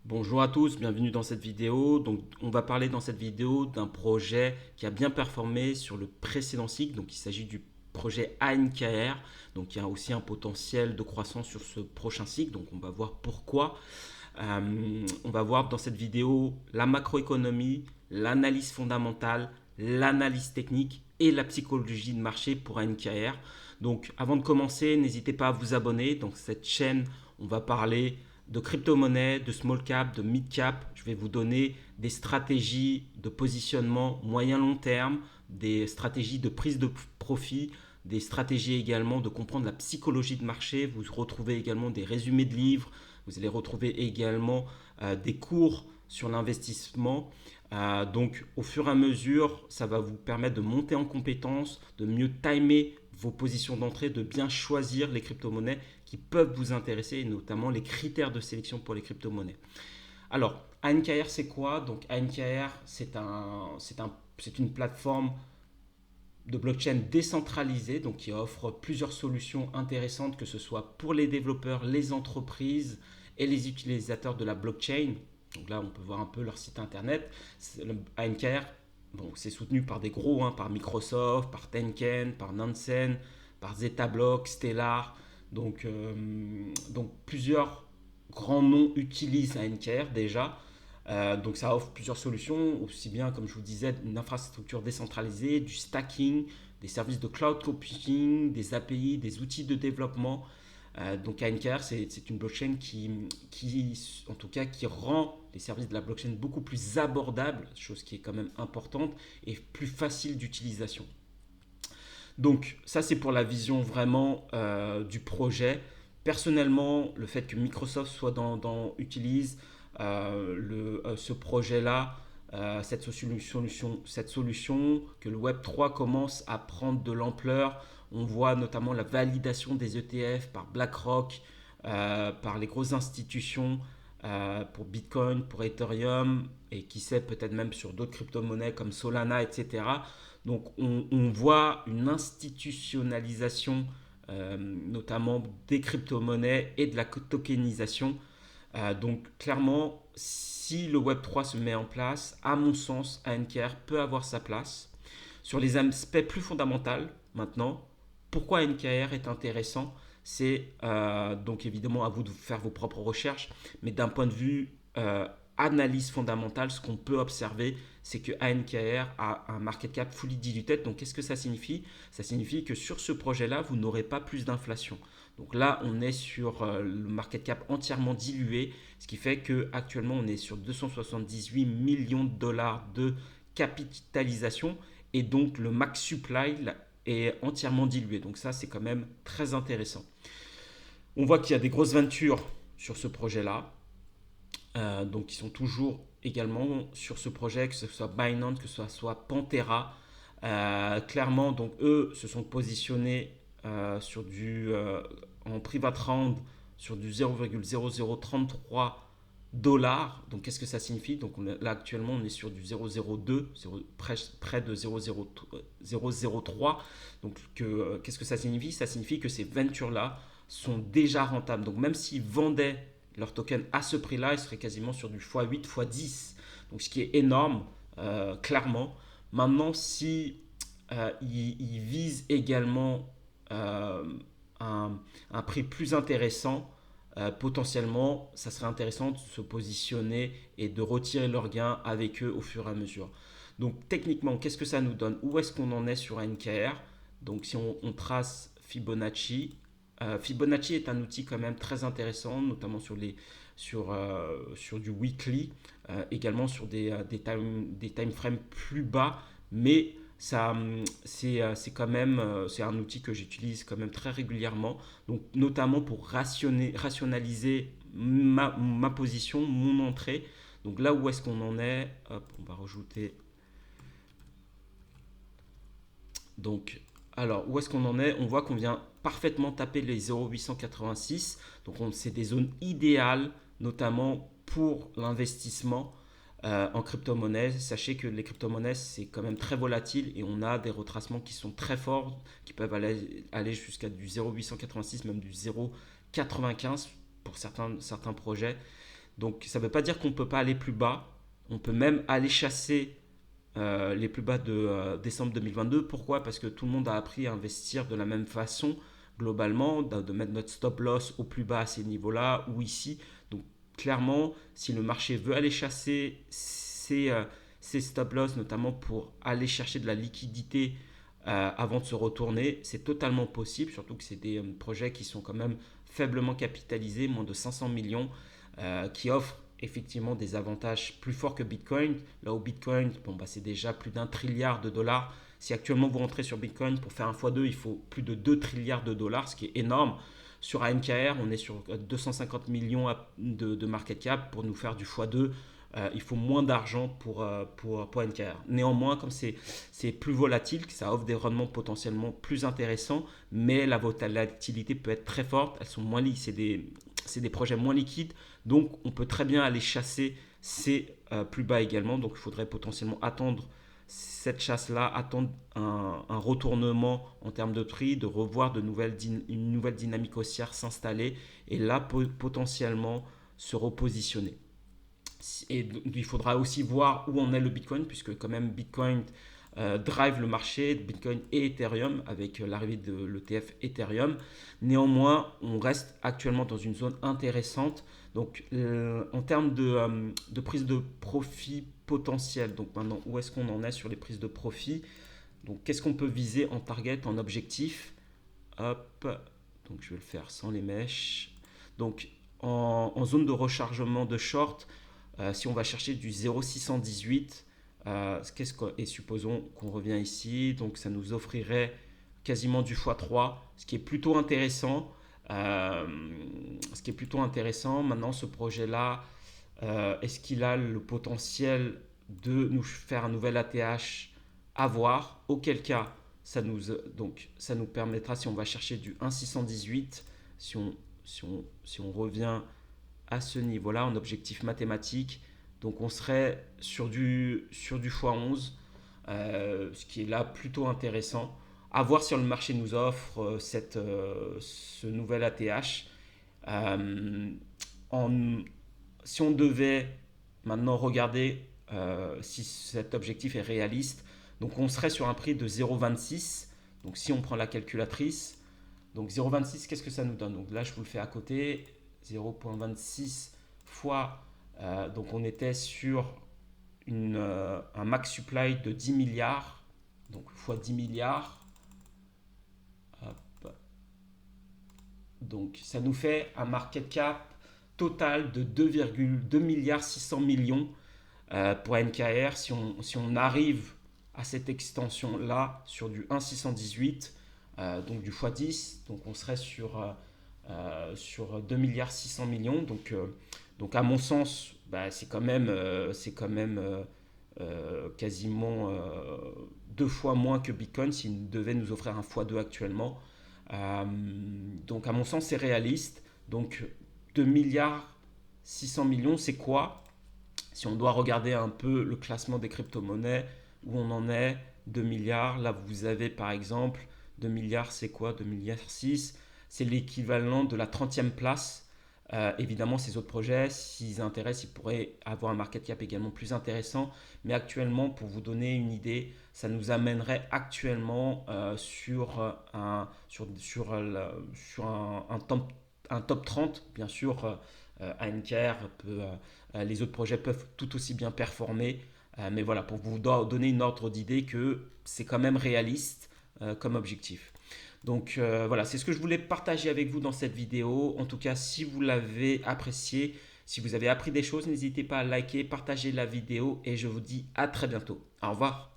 Bonjour à tous, bienvenue dans cette vidéo. Donc, on va parler dans cette vidéo d'un projet qui a bien performé sur le précédent cycle. Donc, il s'agit du projet ANKR. Donc, il y a aussi un potentiel de croissance sur ce prochain cycle. Donc, on va voir pourquoi. On va voir dans cette vidéo la macroéconomie, l'analyse fondamentale, l'analyse technique et la psychologie de marché pour ANKR. Donc, avant de commencer, n'hésitez pas à vous abonner. Donc, cette chaîne, on va parler de crypto-monnaie, de small cap, de mid cap. Je vais vous donner des stratégies de positionnement moyen-long terme, des stratégies de prise de profit, des stratégies également de comprendre la psychologie de marché. Vous retrouvez également des résumés de livres. Vous allez retrouver également des cours sur l'investissement. Donc, au fur et à mesure, ça va vous permettre de monter en compétences, de mieux timer vos positions d'entrée, de bien choisir les crypto-monnaies qui peuvent vous intéresser, et notamment les critères de sélection pour les crypto-monnaies. Alors, ANKR, c'est quoi? Donc, ANKR, c'est une plateforme de blockchain décentralisée, donc qui offre plusieurs solutions intéressantes, que ce soit pour les développeurs, les entreprises et les utilisateurs de la blockchain. Donc là, on peut voir un peu leur site internet. ANKR, bon, c'est soutenu par des gros, par Microsoft, par Tencent, par Nansen, par Zetablock, Stellar. Donc plusieurs grands noms utilisent ANKR déjà. Donc ça offre plusieurs solutions, aussi bien comme je vous disais, une infrastructure décentralisée, du stacking, des services de cloud computing, des API, des outils de développement. Donc ANKR, c'est une blockchain en tout cas, qui rend les services de la blockchain beaucoup plus abordables, chose qui est quand même importante, et plus facile d'utilisation. Donc ça, c'est pour la vision vraiment du projet. Personnellement, le fait que Microsoft utilise ce projet-là, cette solution, que le Web3 commence à prendre de l'ampleur. On voit notamment la validation des ETF par BlackRock, par les grosses institutions, pour Bitcoin, pour Ethereum, et qui sait peut-être même sur d'autres crypto-monnaies comme Solana, etc. Donc on voit une institutionnalisation, notamment des crypto-monnaies et de la tokenisation. Donc clairement, si le Web3 se met en place, à mon sens, ANKR peut avoir sa place. Sur les aspects plus fondamentaux, maintenant, pourquoi ANKR est intéressant, c'est donc évidemment à vous de faire vos propres recherches, mais d'un point de vue analyse fondamentale, ce qu'on peut observer, c'est que ANKR a un market cap fully diluted. Donc qu'est-ce que ça signifie? Ça signifie que sur ce projet-là, vous n'aurez pas plus d'inflation. Donc là, on est sur le market cap entièrement dilué, ce qui fait qu'actuellement, on est sur 278 millions de dollars de capitalisation, et donc le max supply est entièrement dilué. Donc ça, c'est quand même très intéressant. On voit qu'il y a des grosses ventures sur ce projet-là, donc ils sont toujours également sur ce projet, que ce soit Binance, que ce soit Pantera. Clairement, donc eux se sont positionnés en private round sur du 0,0033 dollars. Donc qu'est-ce que ça signifie? Donc là actuellement on est sur du 0,02, près de 0,003. Donc qu'est-ce que ça signifie? Ça signifie que ces ventures-là sont déjà rentables. Donc même s'ils vendaient leur token à ce prix-là, ils seraient quasiment sur du x8, x10. Donc ce qui est énorme, clairement. Maintenant, si ils visent également euh, un prix plus intéressant, potentiellement, ça serait intéressant de se positionner et de retirer leurs gains avec eux au fur et à mesure. Donc techniquement, qu'est-ce que ça nous donne? Où est-ce qu'on en est sur ANKR? Donc si on trace Fibonacci, Fibonacci est un outil quand même très intéressant, notamment sur du weekly, également sur des time frames plus bas, mais c'est quand même c'est un outil que j'utilise quand même très régulièrement, donc notamment pour rationaliser ma position, mon entrée. Donc là où est-ce qu'on en est? Hop, on va rajouter. Donc, alors, où est-ce qu'on en est? On voit qu'on vient parfaitement taper les 0,886. Donc, c'est des zones idéales, notamment pour l'investissement en crypto-monnaie. Sachez que les crypto-monnaies, c'est quand même très volatile, et on a des retracements qui sont très forts, qui peuvent aller jusqu'à du 0,886, même du 0,95 pour certains projets. Donc ça ne veut pas dire qu'on ne peut pas aller plus bas. On peut même aller chasser les plus bas de décembre 2022. Pourquoi? Parce que tout le monde a appris à investir de la même façon, globalement, de mettre notre stop loss au plus bas à ces niveaux-là ou ici. Donc clairement, si le marché veut aller chasser ces stop loss, notamment pour aller chercher de la liquidité avant de se retourner, c'est totalement possible, surtout que c'est des projets qui sont quand même faiblement capitalisés, moins de 500 millions, qui offrent effectivement des avantages plus forts que Bitcoin. Là où Bitcoin, bon, bah, c'est déjà plus d'1 trilliard de dollars. Si actuellement vous rentrez sur Bitcoin, pour faire un x2, il faut plus de 2 trilliards de dollars, ce qui est énorme. Sur ANKR, on est sur 250 millions de market cap. Pour nous faire du x2, il faut moins d'argent pour ANKR. Néanmoins, comme c'est plus volatile, ça offre des rendements potentiellement plus intéressants, mais la volatilité peut être très forte. Elles sont moins c'est des projets moins liquides, donc on peut très bien aller chasser ces plus bas également. Donc il faudrait potentiellement attendre cette chasse-là, attendre un retournement en termes de prix, de revoir une nouvelle dynamique haussière s'installer et là potentiellement se repositionner. Et il faudra aussi voir où en est le Bitcoin, puisque quand même Bitcoin drive le marché, Bitcoin et Ethereum, avec l'arrivée de l'ETF Ethereum. Néanmoins, on reste actuellement dans une zone intéressante. Donc, en termes de prise de profit potentiel, donc maintenant, où est-ce qu'on en est sur les prises de profit? Donc, qu'est-ce qu'on peut viser en target, en objectif? Hop, donc je vais le faire sans les mèches. Donc, en zone de rechargement de short, si on va chercher du 0,618, et supposons qu'on revient ici, donc ça nous offrirait quasiment du x3, ce qui est plutôt intéressant. Maintenant, ce projet-là, est-ce qu'il a le potentiel de nous faire un nouvel ATH à voir? Auquel cas, ça nous permettra, si on va chercher du 1,618, si on revient à ce niveau-là en objectif mathématique. Donc on serait sur du x11, ce qui est là plutôt intéressant. À voir si le marché nous offre ce nouvel ATH. Euh, en, Si on devait maintenant regarder si cet objectif est réaliste, donc on serait sur un prix de 0,26. Donc si on prend la calculatrice, donc 0,26, qu'est-ce que ça nous donne? Donc là, je vous le fais à côté. 0,26 fois, donc on était sur un max supply de 10 milliards, donc fois 10 milliards. Hop. Donc ça nous fait un market cap total de 2,2 milliards 600 millions pour NKR. Si on arrive à cette extension là sur du 1,618, donc du x10, donc on serait sur 2 milliards 600 millions. Donc à mon sens, bah, c'est quand même quasiment deux fois moins que Bitcoin s'il devait nous offrir un x2 actuellement. Donc à mon sens, c'est réaliste. Donc 2 milliards 600 millions, c'est quoi? Si on doit regarder un peu le classement des crypto-monnaies, où on en est, 2 milliards, là vous avez par exemple 2 milliards, c'est quoi? 2 milliards 6, c'est l'équivalent de la 30e place. Évidemment, ces autres projets, s'ils intéressent, ils pourraient avoir un market cap également plus intéressant. Mais actuellement, pour vous donner une idée, ça nous amènerait actuellement un top 30. Bien sûr, ANKR les autres projets peuvent tout aussi bien performer. Mais voilà, pour vous donner une ordre d'idée que c'est quand même réaliste comme objectif. Donc voilà, c'est ce que je voulais partager avec vous dans cette vidéo. En tout cas, si vous l'avez apprécié, si vous avez appris des choses, n'hésitez pas à liker, partager la vidéo et je vous dis à très bientôt. Au revoir.